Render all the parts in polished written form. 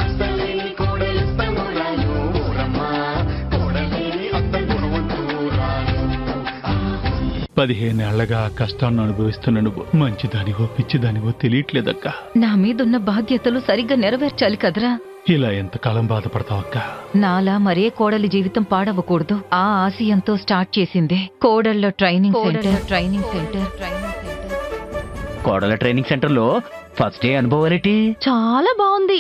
అస్సలేని కోడలిస్తాను రాను ఊరమ్మా, కోడలేని అత్త గుణవంతురాలు. 15 ఏళ్లగా ఆ కష్టాన్ని అనుభవిస్తున్న నువ్వు మంచిదానివో పిచ్చిదానివో తెలియట్లేదక్క. నా మీదున్న బాధ్యతలు సరిగ్గా నెరవేర్చాలి కదరా. ఇలా ఎంతకాలం బాధపడతావక్క? నాలా మరే కోడలి జీవితం పాడవకూడదు. ఆ ఆశయంతో స్టార్ట్ చేసిందే కోడళ్ళ ట్రైనింగ్ సెంటర్. కోడల ట్రైనింగ్ సెంటర్ లో ఫస్ట్ డే అనుభవం ఏంటి? చాలా బాగుంది.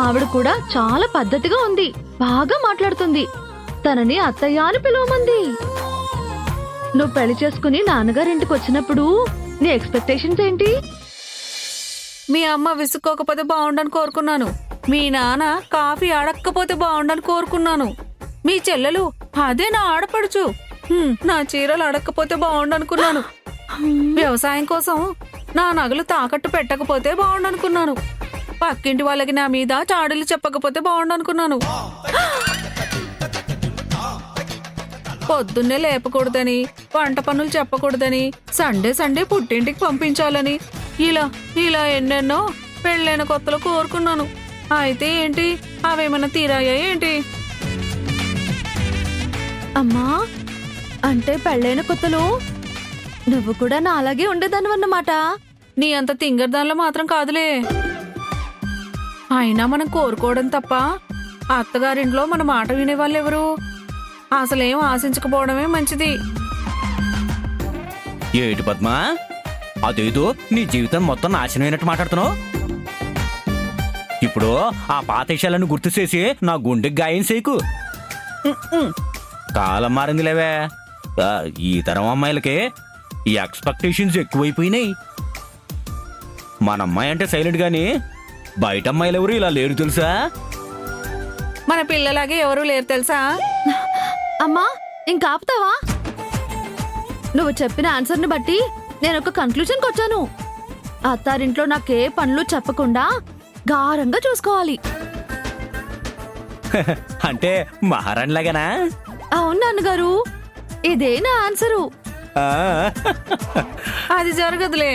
ఆవిడ కూడా చాలా పద్ధతిగా ఉంది, బాగా మాట్లాడుతుంది. తనని అత్తయ్య అని పిలవమంది. నువ్వు పెళ్లి చేసుకుని నాన్నగారింటికి వచ్చినప్పుడు నీ ఎక్స్పెక్టేషన్స్ ఏంటి? మీ అమ్మ విసుక్కోకపోతే బాగుండని కోరుకున్నాను. మీ నాన్న కాఫీ అడక్కపోతే బాగుండని కోరుకున్నాను. మీ చెల్లెలు అదే నా ఆడపడుచు నా చీరలు అడక్కపోతే బాగుండనుకున్నాను. వ్యవసాయం కోసం నా నగలు తాకట్టు పెట్టకపోతే బాగుండనుకున్నాను. పక్కింటి వాళ్ళకి నా మీద చాడీలు చెప్పకపోతే బాగుండనుకున్నాను. పొద్దున్నే లేపకూడదని, వంట పనులు చెప్పకూడదని, సండే పుట్టింటికి పంపించాలని, ఇలా ఇలా ఎన్నెన్నో పెళ్ళైన కొత్తలో కోరుకున్నాను. అయితే ఏంటి, అవేమన్నా తీరాయా ఏంటి? అమ్మా, అంటే పెళ్ళైన కొత్తలో నువ్వు కూడా నా అలాగే ఉండేదానివన్నమాట. నీ అంత తింగర్దాన్లో మాత్రం కాదులే. అయినా మనం కోరుకోవడం తప్ప అత్తగారింట్లో మన మాట వినేవాళ్ళెవరు? అసలేం ఆశించకపోవడమే మంచిది. ఏటి పద్మా, అదేదో నీ జీవితం మొత్తం నాశనమైనట్టు మాట్లాడుతున్నావు. ఇప్పుడు ఆ పాత విషయాలను గుర్తు చేసి నా గుండెకి గాయం చేయకు. కాలం మారింది లేవే. ఈ తరం అమ్మాయిలకి ఈ ఎక్స్పెక్టేషన్స్ ఎక్కువైపోయినాయి. మన అమ్మాయి అంటే సైలెంట్ గాని బయట అమ్మాయిలు ఎవరు ఇలా లేరు తెలుసా? మన పిల్లలాగే ఎవరూ లేరు తెలుసా? అమ్మా, ఇంకా ఆపుతావా? నువ్వు చెప్పిన ఆన్సర్ని బట్టి నేను ఒక కన్క్లూజన్కి వచ్చాను. అత్తారింట్లో నాకే పనులు చెప్పకుండా గారంగా చూసుకోవాలి. అంటే మహారాణి లాగానా? అవును నాన్నగారు, ఇదే నా ఆన్సరు. అది జరగదులే.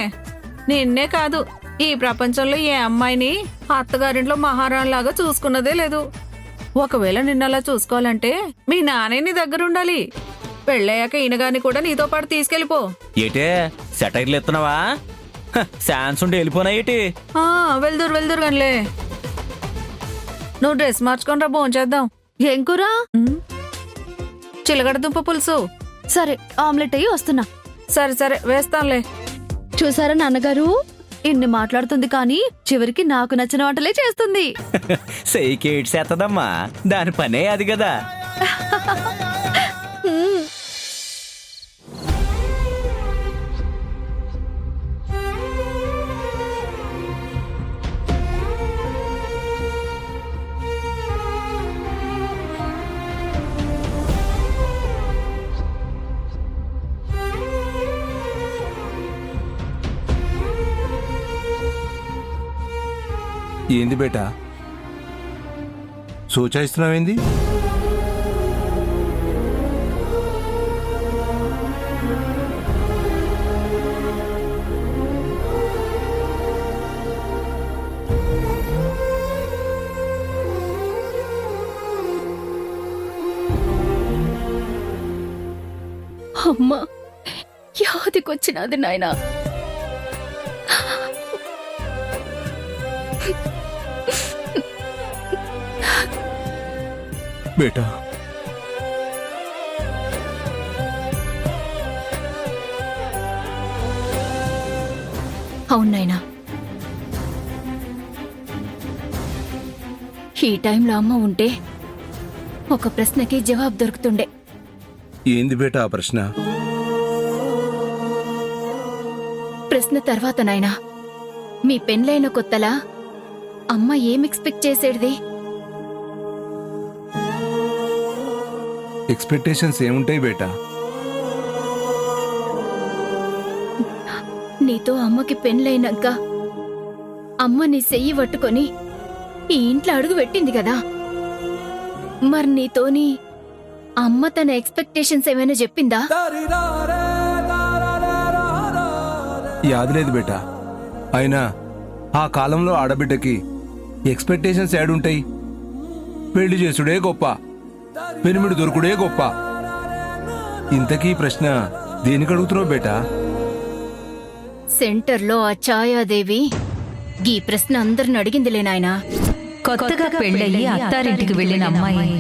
నిన్నే కాదు, ఈ ప్రపంచంలో ఏ అమ్మాయిని అత్తగారింట్లో మహారాణిలాగా చూసుకున్నదే లేదు. ఒకవేళ నిన్నలా చూసుకోవాలంటే మీ నానే నీ దగ్గర ఉండాలి. పెళ్ళయ్యాక ఈయనగాని కూడా నీతో పాటు తీసుకెళ్ళిపో. ఏటే సెటైర్లు ఎత్తున్నావా? ఛాన్స్ ఉంటే వెళ్ళిపోనా ఏటి? వెళ్దురు గనిలే. నువ్వు డ్రెస్ మార్చుకొని రా, భోంచేద్దాం. ఏం కూర? చిలగడ దుంప పులుసు. సరే, ఆమ్లెట్ అయ్యి వస్తున్నా. సరే వేస్తానులే. చూసారా నాన్నగారు, ఇన్ని మాట్లాడుతుంది కానీ చివరికి నాకు నచ్చిన వంటలే చేస్తుంది. సైకేట్ చేస్తదమ్మా, దాని పనే అది కదా. ఏంది బేటా సూచాయిస్తున్నావేంది? అమ్మా, యాదికొచ్చినది నాయనా. బేటా, అవునాయనా, ఈ టైంలో అమ్మ ఉంటే ఒక ప్రశ్నకి జవాబు దొరుకుతుండే. ఏంది బేటా ఆ ప్రశ్న? ప్రశ్న తర్వాత నాయనా, మీ పెళ్ళైన కొత్తలా అమ్మ ఏం ఎక్స్పెక్ట్ చేసేది? ఎక్స్పెక్టేషన్స్ ఏముంటాయి బేటా? నీతో అమ్మకి పెళ్ళైనాక అమ్మ నీ చెయ్యి పట్టుకొని ఈ ఇంట్లో అడుగు పెట్టింది కదా, మరి నీతోని అమ్మ తన ఎక్స్పెక్టేషన్స్ ఏమైనా చెప్పిందా? యాదలేదు బేటా. అయినా ఆ కాలంలో ఆడబిడ్డకి ఎక్స్పెక్టేషన్స్ యాడుంటాయి? పెళ్లి చేసుడే గొప్ప, పెనిమిడి దొరుకుడే గొప్ప. ఇంతకీ ప్రశ్న దేనికి అడుగుతున్నావు బేటా? సెంటర్లో ఆ ఛాయాదేవి ఈ ప్రశ్న అందరిని అడిగిందిలే నాయనా. కొత్తగా పెళ్ళయి అత్తారింటికి వెళ్ళిన అమ్మాయి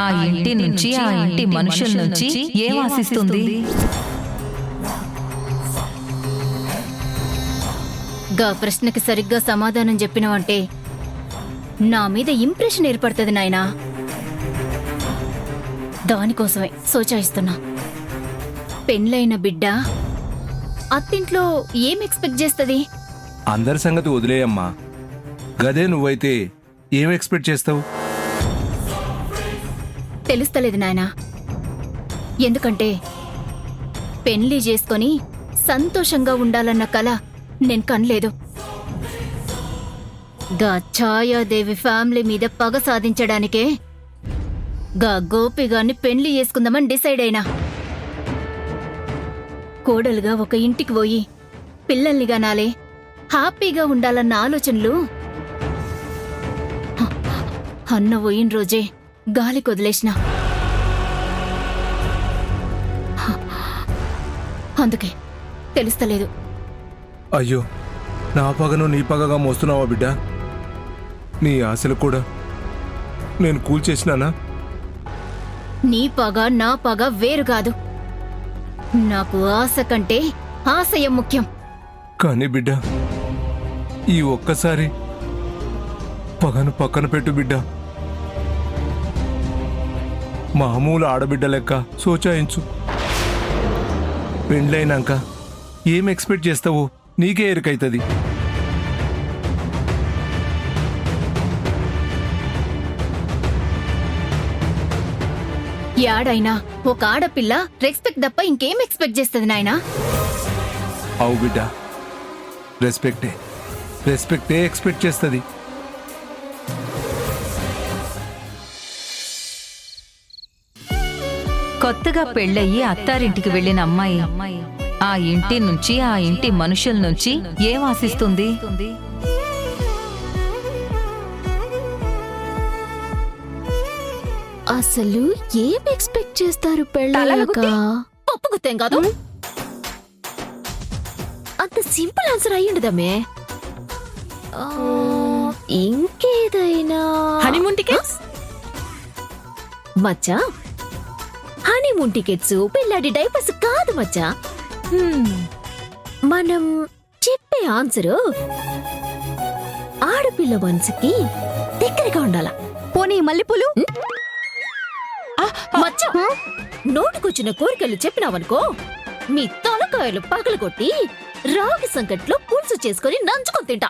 ఆ ఇంటి నుంచి, ఆ ఇంటి మనుషుల నుంచి ఏం ఆశిస్తుంది? గా ప్రశ్నకి సరిగ్గా సమాధానం చెప్పినవంటే నా మీద ఇంప్రెషన్ ఏర్పడుతుంది నాయనా. దానికోసమే సోచాయిస్తున్నా. పెళ్ళైన బిడ్డ అత్తింట్లో ఏం ఎక్స్పెక్ట్ చేస్తుంది? అందరి సంగతి వదిలేయమ్మా. గదే నువ్వైతే ఏం ఎక్స్పెక్ట్ చేస్తావు? తెలుస్తలేదు నాయనా. ఎందుకంటే పెళ్లి చేసుకొని సంతోషంగా ఉండాలన్న కల నేను కనలేదు. గా ఛాయాదేవి ఫ్యామిలీ మీద పగ సాధించడానికే గా గోపిగాన్ని పెళ్లి చేసుకుందామని డిసైడ్ అయినా. కోడలుగా ఒక ఇంటికి పోయి పిల్లల్ని గనాలే, హ్యాపీగా ఉండాలన్న ఆలోచనలు అన్న పోయిన రోజే గాలి కొదిలేసిన. అందుకే తెలుస్తలేదు. అయ్యో, నా పగను నీ పగగా మోస్తున్నావా బిడ్డ? నీ ఆశలు కూడా నేను కూల్చేసినానా? నీ పగ నా పగ వేరు కాదు. నాకు ఆశ కంటే ఆశయం ముఖ్యం. కానీ బిడ్డ, ఈ ఒక్కసారి పగను పక్కన పెట్టు బిడ్డ. మామూలు ఆడబిడ్డ లెక్క సోచాయించు. పెండ్లైనాక ఏం ఎక్స్పెక్ట్ చేస్తావో నీకే ఎరుకైతుంది. యాడైనా ఒక ఆడపిల్ల రెస్పెక్ట్ తప్ప ఇంకేం ఎక్స్పెక్ట్ చేస్తుంది నాయనా? అవు బిడ్డ, రెస్పెక్టే ఎక్స్పెక్ట్ చేస్తుంది. కొత్తగా పెళ్ళయి అత్తారింటికి వెళ్ళిన అమ్మాయి ఆ ఇంటి నుంచి, ఆ ఇంటి మనుషుల నుంచి ఏం ఆశిస్తుంది? అసలు ఏం ఎక్స్పెక్ట్ చేస్తారు పెళ్ళాక? పప్పు గుత్తేం కాదు. అంత సింపుల్ ఆన్సర్ అయ్యిండదమ్మే. ఇంకేదైనా హనీమూన్ టికెట్స్ మచ్చా? హనీమూన్ టికెట్స్, పిల్లాడి డైపర్స్ కాదు మచ్చా. మనం చెప్పే ఆన్సరు ఆడపిల్ల మనసుకి దగ్గరగా ఉండాల. పోనీ మల్లెపూలు మచ్చా. నోటుకొచ్చిన కోరికలు చెప్పినావనుకో, మీ తలకాయలు పగలగొట్టి రాగి సంకట్లో పులుసు చేసుకుని నంచుకొని తింటా.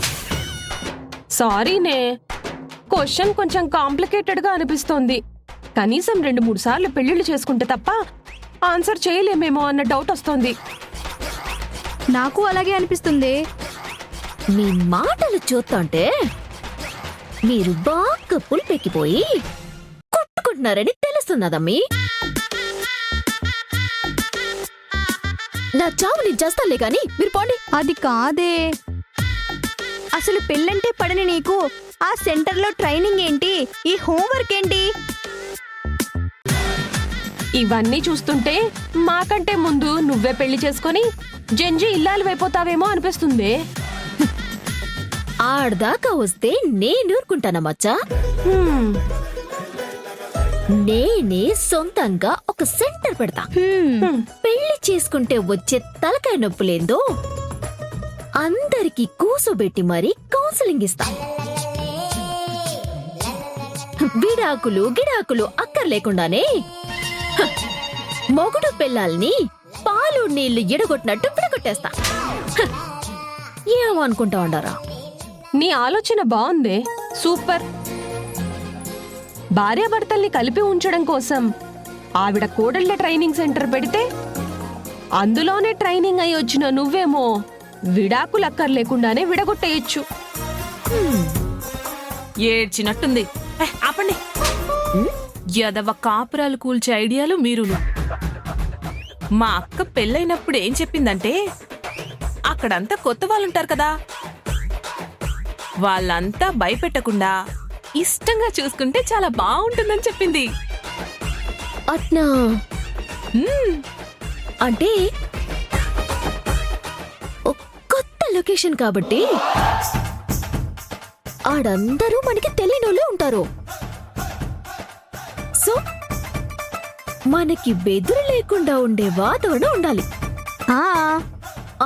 సారీనే, క్వశ్చన్ కొంచెం కాంప్లికేటెడ్ గా అనిపిస్తోంది. కనీసం 2-3 సార్లు పెళ్లిళ్ళు చేసుకుంటే తప్ప ఆన్సర్ చేయలేమేమో అన్న డౌట్ వస్తోంది. నాకు అలాగే అనిపిస్తుంది. మీ మాటలు చూస్తుంటే మీరు బాగా పులిపెక్కిపోయి కొట్టుకుంటున్నారని తెలుస్తున్నదమ్మీ. నా చావు నేను చేస్తానులే గాని మీరు పోండి. అది కాదే, అసలు పెళ్ళంటే పడని నీకు ఆ సెంటర్లో ట్రైనింగ్ ఏంటి, ఈ హోంవర్క్ ఏంటి? ఇవన్నీ చూస్తుంటే మాకంటే ముందు నువ్వే పెళ్లి చేసుకొని జంజి ఇల్లాలు అయిపోతావేమో అనిపిస్తుంది. ఆడదాకా వస్తే నేను ఊరుకుంటానమ్మచ్చా. హ్మ్, నేనే సొంతంగా ఒక సెంటర్ పెడతా. పెళ్లి చేసుకుంటే వచ్చే తలకాయ నొప్పులేందో అందరికి కూసోబెట్టి మరీ కౌన్సిలింగ్ ఇస్తా. విడాకులు గిడాకులు అక్కర్లేకుండానే మొగుడు పిల్లల్ని పాలు నీళ్లు ఎడగొట్టినట్టు విడగొట్టేస్తా. ఏమనుకుంటా ఉండారా? నీ ఆలోచన బాగుందే, సూపర్. భార్యాభర్తల్ని కలిపి ఉంచడం కోసం ఆవిడ కోడళ్ళ ట్రైనింగ్ సెంటర్ పెడితే అందులోనే ట్రైనింగ్ అయి వచ్చిన నువ్వేమో విడాకులు అక్కర్లేకుండానే విడగొట్టేయచ్చు. ఏడ్చినట్టుంది. ఆపండి. యదవ కాపురాలు కూల్చే ఐడియాలు మీరును. మా అక్క పెళ్ళైనప్పుడు ఏం చెప్పిందంటే, అక్కడంతా కొత్త వాళ్ళుంటారు కదా, వాళ్ళంతా భయపెట్టకుండా ఇష్టంగా చూసుకుంటే చాలా బాగుంటుందని చెప్పింది. అట్నా? అంటే కొత్త లొకేషన్ కాబట్టి ఆడందరూ మనకి తెలియనోళ్ళే ఉంటారు. సో మనకి బెదురు లేకుండా ఉండే వాతావరణం ఉండాలి.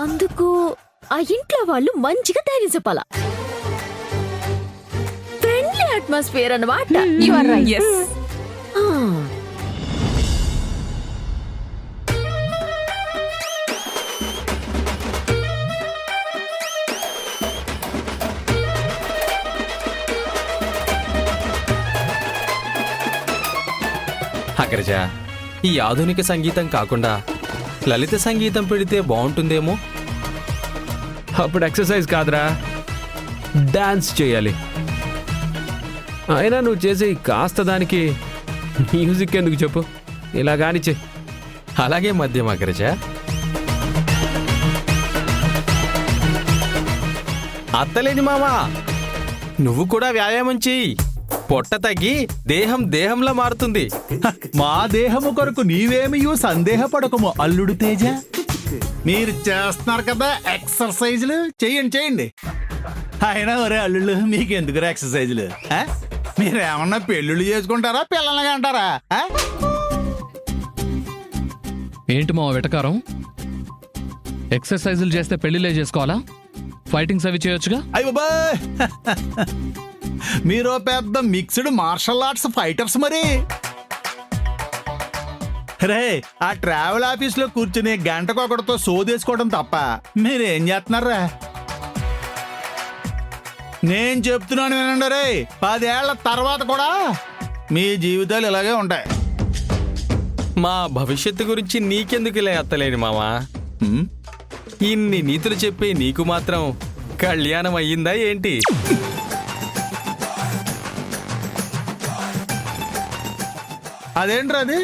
అందుకు ఆ ఇంట్లో వాళ్ళు మంచిగా ధైర్యం చెప్పాలా. ఫ్రెండ్లీ అట్మాస్ఫియర్ అన్నమాట. You are right. Yes. అగ్రజ, ఈ ఆధునిక సంగీతం కాకుండా లలిత సంగీతం పెడితే బాగుంటుందేమో. అప్పుడు ఎక్సర్సైజ్ కాదురా, డాన్స్ చేయాలి. అయినా నువ్వు చేసే కాస్త దానికి మ్యూజిక్ ఎందుకు చెప్పు, ఇలా కానిచ్చే. అలాగే మధ్యం అగ్రజ. అత్తలేని మామా, నువ్వు కూడా వ్యాయామం చెయ్యి. పొట్ట తగ్గి దేహం దేహంలా మారుతుంది. మా దేహము కొరకు నీవేమియూ సందేహపడకము అల్లుడు తేజ. మీరు చేస్తున్నారు కదా ఎక్సర్సైజులు, చేయండి. అయినా ఒరే అల్లుళ్ళు, మీకు ఎందుకు ఎక్సర్సైజులు? మీరేమన్నా పెళ్ళిళ్ళు చేసుకుంటారా, పిల్లల్ని అంటారా? ఏంటి మా వెటకారం? ఎక్సర్సైజులు చేస్తే పెళ్లిలే చేసుకోవాలా? ఫైటింగ్స్ అవి చేయొచ్చుగా. అయ్య బాబా, మీరు పెద్ద మిక్స్డ్ మార్షల్ ఆర్ట్స్ ఫైటర్స్ మరి. రే, ఆ ట్రావెల్ ఆఫీస్ లో కూర్చుని గంటకొకటితో సోదేసుకోవడం తప్ప మీరేం చేస్తున్నారా? నేను చెప్తున్నాను వినండి రే, 10 ఏళ్ల తర్వాత కూడా మీ జీవితాలు ఇలాగే ఉంటాయి. మా భవిష్యత్తు గురించి నీకెందుకులే అత్తలేని మామా. ఇన్ని నీతులు చెప్పి నీకు మాత్రం కళ్యాణం అయ్యిందా ఏంటి? అదేంట్రా అది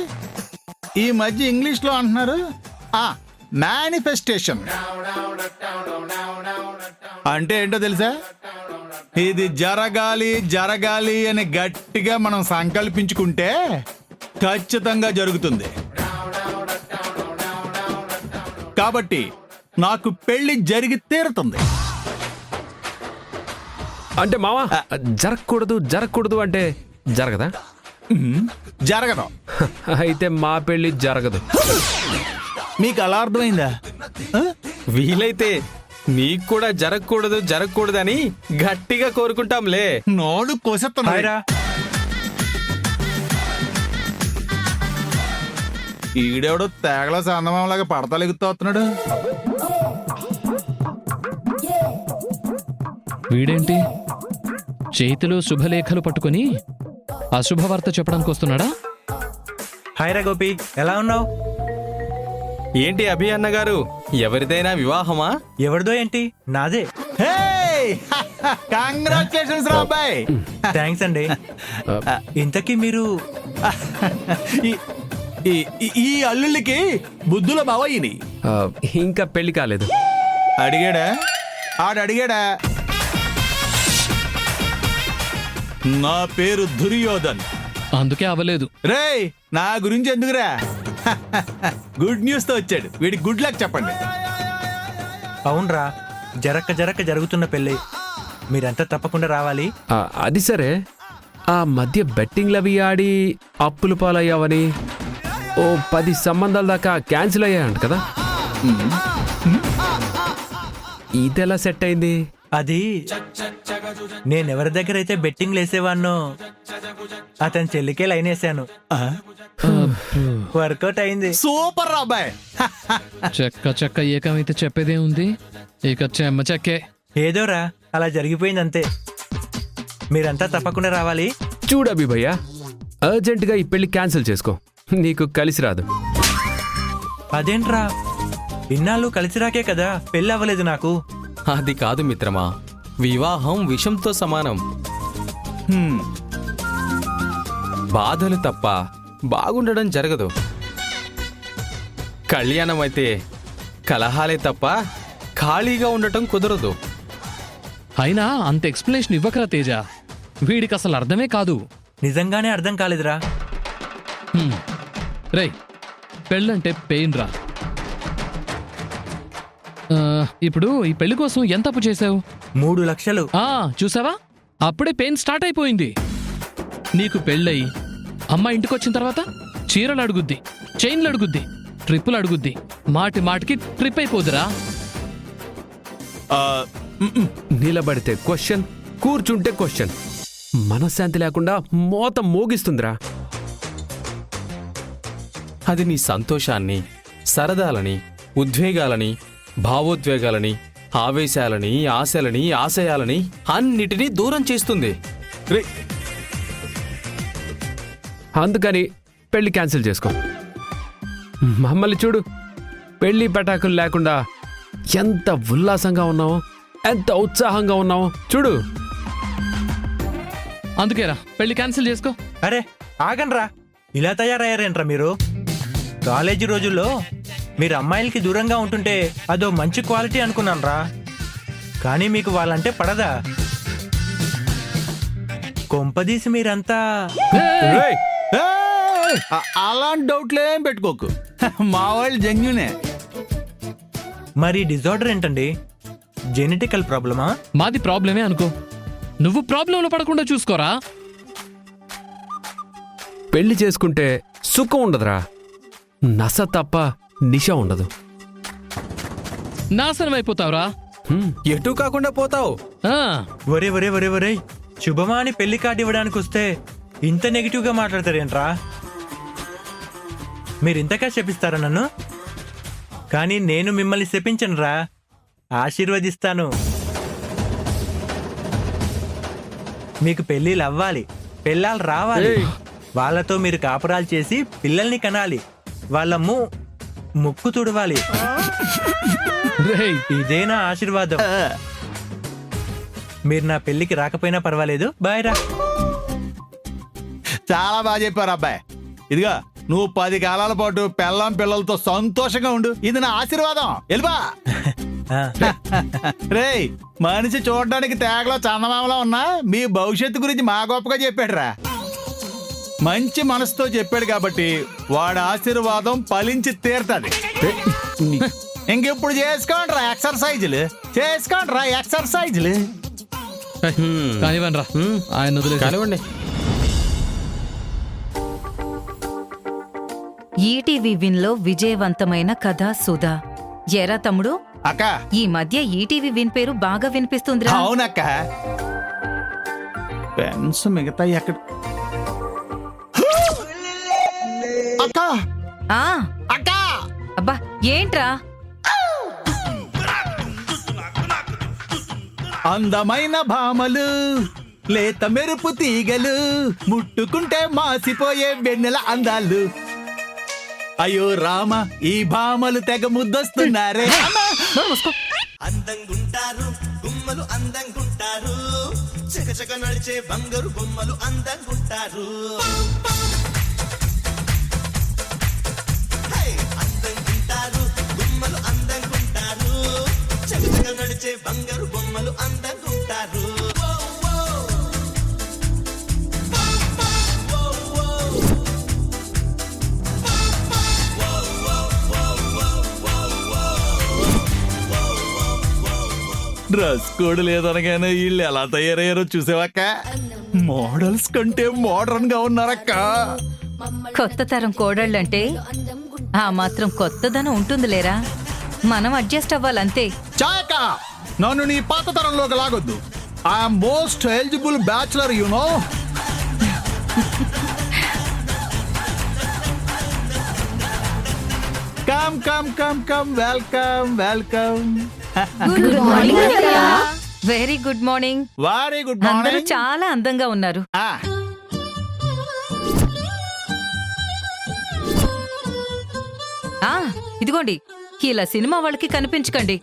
ఈ మధ్య ఇంగ్లీష్ లో అంటున్నారు? మేనిఫెస్టేషన్ అంటే ఏంటో తెలుసా? ఇది జరగాలి జరగాలి అని గట్టిగా మనం సంకల్పించుకుంటే ఖచ్చితంగా జరుగుతుంది. కాబట్టి నాకు పెళ్లి జరిగి తీరుతుంది. అంటే మావా, జరగకూడదు అంటే జరగదా? జరగదు. అయితే మా పెళ్లి జరగదు. మీకు అలా అర్థమైందా? వీలైతే నీకు కూడా జరగకూడదని గట్టిగా కోరుకుంటాంలే. నోడు కోసెత్తున్నాయిరా. ఈడెవడో తేగల సందమాలాగా పడతలెగుతున్నాడు. వీడేంటి చేతిలో శుభలేఖలు పట్టుకుని అశుభవార్త చెప్పడానికి వస్తున్నాడా? హాయ్రా గోపి, ఎలా ఉన్నావు? ఏంటి అభి అన్న గారు, ఎవరిదైనా వివాహమా? ఎవరిదో ఏంటి, నాదే. కంగ్రాచులేషన్స్ రా అబ్బాయి. థ్యాంక్స్ అండి. ఇంతకీ మీరు ఈ అల్లుళ్ళకి బుద్ధుల బావయ్యని ఇంకా పెళ్లి కాలేదు. అడిగాడా? అడిగాడా? నా పేరు దుర్యోధన్. అందుకే అవ్వలేదు. రేయ్, నా గురించి ఎందుకురా? గుడ్ న్యూస్ తో వచ్చాడు. వీడికి గుడ్ లక్ చెప్పండి. అవునరా, జరక్క జరుగుతున్న పెళ్ళి, మీరంతా తప్పకుండా రావాలి. అది సరే, ఆ మధ్య బెట్టింగ్లు అవి ఆడి అప్పులు పాలయ్యావని ఓ 10 సంబంధాల దాకా క్యాన్సిల్ అయ్యాయంట కదా. ఇదెలా సెట్ అయింది? అది నేనెవరి దగ్గర అయితే బెట్టింగ్లు వేసేవాన్నో అతని చెల్లికే లైన్ వేసాను. వర్కౌట్ అయింది. సూపర్ అబ్బాయి. చెక్క ఏకమైతే చెప్పేదే ఉంది. ఇక చెమ్మ చెక్కే. ఏదోరా, అలా జరిగిపోయింది అంతే. మీరంతా తప్పకుండా రావాలి. చూడబి భయ్యా, అర్జెంటుగా ఈ పెళ్లి క్యాన్సిల్ చేసుకో, నీకు కలిసి రాదు. అదేంట్రా, ఇన్నాళ్ళు కలిసి రాకే కదా పెళ్ళి అవ్వలేదు నాకు. అది కాదు మిత్రమా, వివాహం విషంతో సమానం. బాధలు తప్ప బాగుండడం జరగదు. కళ్యాణం అయితే కలహాలే తప్ప ఖాళీగా ఉండటం కుదరదు. అయినా అంత ఎక్స్ప్లెనేషన్ ఇవ్వకరా తేజ, వీడికి అసలు అర్థమే కాదు. నిజంగానే అర్థం కాలేదురా. రేయ్, పెళ్ళంటే పెయిన్ రా. ఇప్పుడు ఈ పెళ్లి కోసం ఎంత అప్పు చేసావు? 3 లక్షలు. చూసావా, అప్పుడే పెయిన్ స్టార్ట్ అయిపోయింది. నీకు పెళ్ళయి అమ్మ ఇంటికొచ్చిన తర్వాత చీరలు అడుగుద్ది, చైన్లు అడుగుద్ది, ట్రిప్పులు అడుగుద్ది. మాటి మాటికి ట్రిప్ అయిపోదురా. నిలబడితే క్వశ్చన్, కూర్చుంటే క్వశ్చన్. మనశ్శాంతి లేకుండా మోత మోగిస్తుందిరా. అది నీ సంతోషాన్ని, సరదాలని, ఉద్వేగాలని, భావోద్వేగాలని, ఆవేశాలని, ఆశలని, ఆశయాలని అన్నిటినీ దూరం చేస్తుంది. అందుకని పెళ్లి క్యాన్సిల్ చేసుకో. మమ్మల్ని చూడు, పెళ్లి పటాకులు లేకుండా ఎంత ఉల్లాసంగా ఉన్నావో, ఎంత ఉత్సాహంగా ఉన్నావో చూడు. అందుకేరా పెళ్లి క్యాన్సిల్ చేసుకో. అరే ఆగండ్రా, ఇలా తయారయ్యారేంట్రా మీరు? కాలేజీ రోజుల్లో మీరు అమ్మాయిలకి దూరంగా ఉంటుంటే అదో మంచి క్వాలిటీ అనుకున్నానురా. కానీ మీకు వాళ్ళంటే పడదా? కొంపదీసి మీరంతా అలాంటి డౌట్లు ఏం పెట్టుకోకు. మా వాళ్ళు జెన్యునే. మరి డిజార్డర్ ఏంటండి? జెనెటికల్ ప్రాబ్లమా? మాది ప్రాబ్లమే అనుకో. నువ్వు ప్రాబ్లంలో పడకుండా చూసుకోరా. పెళ్లి చేసుకుంటే సుఖం ఉండదురా, నస తప్ప నిశ ఉండదు. నాశనం అయిపోతావురా. ఎటు కాకుండా పోతావు. ఒరే ఒరే ఒరే ఒరే, శుభమా అని పెళ్లి కార్డు ఇవ్వడానికి వస్తే ఇంత నెగిటివ్ గా మాట్లాడతారేంట్రా? మీరింతగా శపిస్తారా నన్ను? కానీ నేను మిమ్మల్ని శపించనురా, ఆశీర్వదిస్తాను. మీకు పెళ్ళిళ్ళు అవ్వాలి, పెళ్ళాలు రావాలి, వాళ్ళతో మీరు కాపురాలు చేసి పిల్లల్ని కనాలి, వాళ్ళ ముక్కు తుడవాలి. ఇదే నా ఆశీర్వాదం. మీరు నా పెళ్లికి రాకపోయినా పర్వాలేదు, బాయ్ రా. చాలా బాగా చెప్పారు అబ్బాయి. ఇదిగా నువ్వు 10 కాలాల పాటు పెళ్ళాం పిల్లలతో సంతోషంగా ఉండు. ఇది నా ఆశీర్వాదం. వెళ్ళిపా. రేయ్, మనిషి చూడడానికి తేగలో చందమామలో ఉన్నా మీ భవిష్యత్తు గురించి మా గొప్పగా చెప్పాడురా. మంచి మనసుతో చెప్పాడు కాబట్టి వాడి ఆశీర్వాదం ఫలించి తీరుతుంది. ఇంకెప్పుడు చేసుకోండిరా ఎక్సర్సైజులు, చేసుకోండిరా ఎక్సర్సైజులు. కానివ్వండి రా, ఆయన వదిలేసి. ఈటీవీ విన్లో విజయవంతమైన కథ సుధా. ఎరా తమ్ముడు, అక్క ఈ మధ్య ఈటీవీ విన్ పేరు బాగా వినిపిస్తుందిరా. అవునక్క. పెన్స్ మిగతా ఎక్కడ? అక్క అక్క, అబ్బా ఏంట్రా? అందమైన భామలు, లేత మెరుపు తీగలు, ముట్టుకుంటే మాసిపోయే వెన్నెల అందాలు. అయ్యో రామ, ఈ భామలు తెగ ముద్దొస్తున్నారే. అందంగుంటారు గుమ్మలు, అందంగుంటారు చకచక నడిచే బంగారు బొమ్మలు, అందంగుంటారు. అందంగుంటారు గుమ్మలు, అందంగుంటారు చకచక నడిచే బంగారు బొమ్మలు, అందంగుంటారు. డ్రెస్ కోడ్ లేదనగానే వీళ్ళు ఎలా తయారయ్యారో చూసావక్క. మోడల్స్ కంటే మోడర్న్ గా ఉన్నారక్క. కొత్త తరం కోడళ్ళంటే ఆ మాత్రం కొత్తదనం ఉంటుంది లేరా. మనం అడ్జస్ట్ అవ్వాలంతే. చాయక్క, నన్ను నీ పాత తరంలోకి లాగొద్దు. I'm most eligible bachelor, you know. Come come come come, welcome welcome. Very good morning. Very good అందరూ మార్నింగ్. చాలా అందంగా ఉన్నారు. ఇదిగోండి, ఇలా సినిమా వాళ్ళకి కనిపించకండి.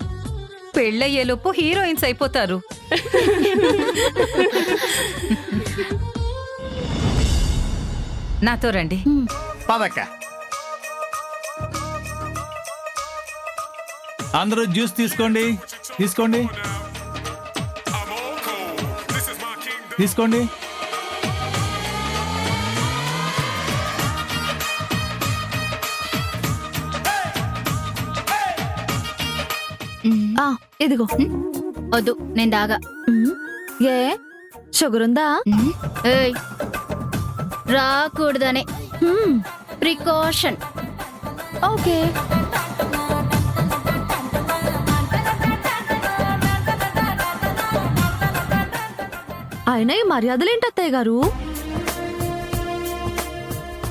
పెళ్ళయ్యేలోపు హీరోయిన్స్ అయిపోతారు. నాతో రండి. పదక్క. అందరూ జ్యూస్ తీసుకోండి, తీసుకోండి. తీసుకోండి. ఇదిగో. వద్దు, నేను దాగా. ఏ షుగర్ ఉందా? ఏయ్, రాకూడదనే ప్రికాషన్. ఓకే. అయినా ఈ మర్యాదలేంటి అత్తయ్య గారు?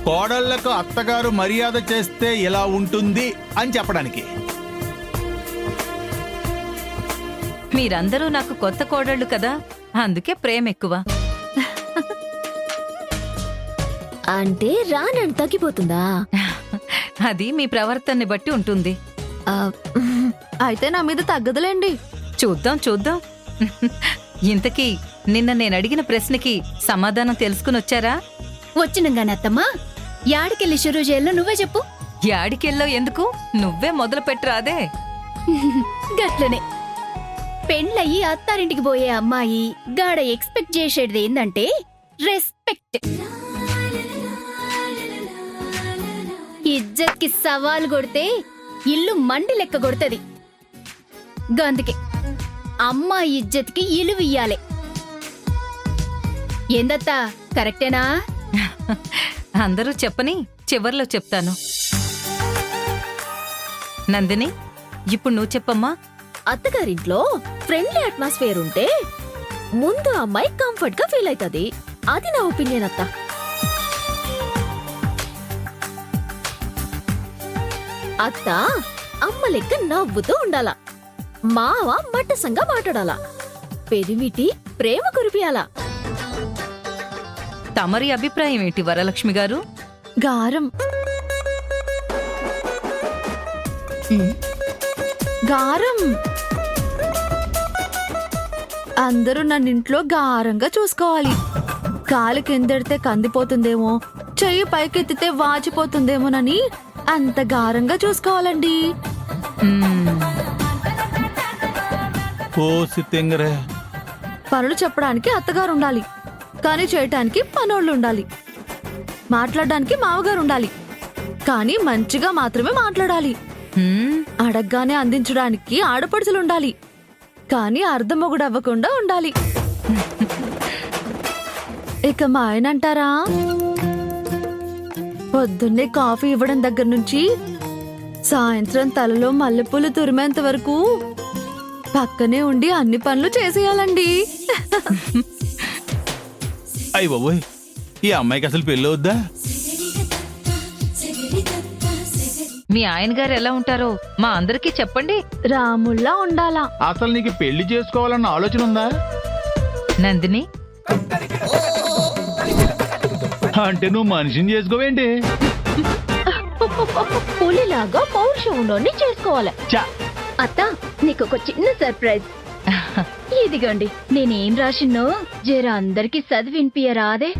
కోడళ్లకు అత్తగారు మర్యాద చేస్తే ఇలా ఉంటుంది అని చెప్పడానికి. మీరందరూ నాకు కొత్త కోడళ్ళు కదా, అందుకే ప్రేమ ఎక్కువ. అంటే రానని తగ్గిపోతుందా? అది మీ ప్రవర్తనని బట్టి ఉంటుంది. అయితే నా మీద తగ్గదులేండి. చూద్దాం చూద్దాం. ఇంతకీ నిన్న నేను అడిగిన ప్రశ్నకి సమాధానం తెలుసుకుని వచ్చారా? వచ్చినంగానే అత్తమ్మా, యాడికెళ్ళి షురూ చేయాలో నువ్వే చెప్పు. యాడికెళ్ళో ఎందుకు, నువ్వే మొదలు పెట్టరాదే. గట్లనే పెండ్లయ్యి అత్తారింటికి పోయే అమ్మాయి గాడ ఎక్స్పెక్ట్ చేసేది ఏందంటే రెస్పెక్ట్. ఇజ్జత్ కి సవాల్ కొడితే ఇల్లు మండి లెక్క కొడుతుంది. గందుకే అమ్మాయి ఇజ్జత్ కి ఇలువియ్యాలే. ఏందత్తా, కరెక్టేనా? అందరూ చెప్పని చివర్లో చెప్తాను. నందిని, ఇప్పుడు నువ్వు చెప్పమ్మా. అత్తగారింట్లో ఫ్రెండ్లీ అట్మాస్ఫియర్ ఉంటే ముందు అమ్మాయి కంఫర్ట్ గా ఫీల్ అవుతుంది. అది నా ఒపీనియన్ అత్త. అత్త అమ్మ లెక్క నవ్వుతూ ఉండాలా, మావ మట్టసంగా మాట్లాడాలా, పెరిమిటి ప్రేమ కురిపియాలా. తమరి అభిప్రాయం ఏంటి వరలక్ష్మి గారు? గారం గారం. అందరూ నన్నింట్లో గారంగా చూసుకోవాలి. కాలు కిందెడితే కందిపోతుందేమో, చెయ్యి పైకెత్తితే వాచిపోతుందేమోనని అంత గారంగా చూసుకోవాలండి. పనులు చెప్పడానికి అత్తగారు ఉండాలి, కానీ చేయటానికి పనోళ్ళు ఉండాలి. మాట్లాడడానికి మావగారు ఉండాలి, కానీ మంచిగా మాత్రమే మాట్లాడాలి. అడగ్గానే అందించడానికి ఆడపడుచులుండాలి, కానీ అర్ధమొగుడవ్వకుండా ఉండాలి. ఇక మా ఆయన అంటారా, పొద్దున్నే కాఫీ ఇవ్వడం దగ్గర నుంచి సాయంత్రం తలలో మల్లెపూలు తురిమేంత వరకు పక్కనే ఉండి అన్ని పనులు చేసేయాలండి. అయ్య బాబోయ్, ఈ అమ్మాయికి అసలు పెళ్ళి వద్దా? మీ ఆయన గారు ఎలా ఉంటారో మా అందరికీ చెప్పండి. రాముల్లా ఉండాలా. అసలు నీకు పెళ్లి చేసుకోవాలన్న ఆలోచన ఉందా? నందిని, అంటే నువ్వు మనిషిని చేసుకోవేంటి? పులిలాగా పౌరుషం ఉన్నోని చేసుకోవాలి. అత్త, నీకొక చిన్న సర్ప్రైజ్. ఇదిగోండి, నేనేం రాసిన్నో జర అందరికి చదివినిపియరాదే.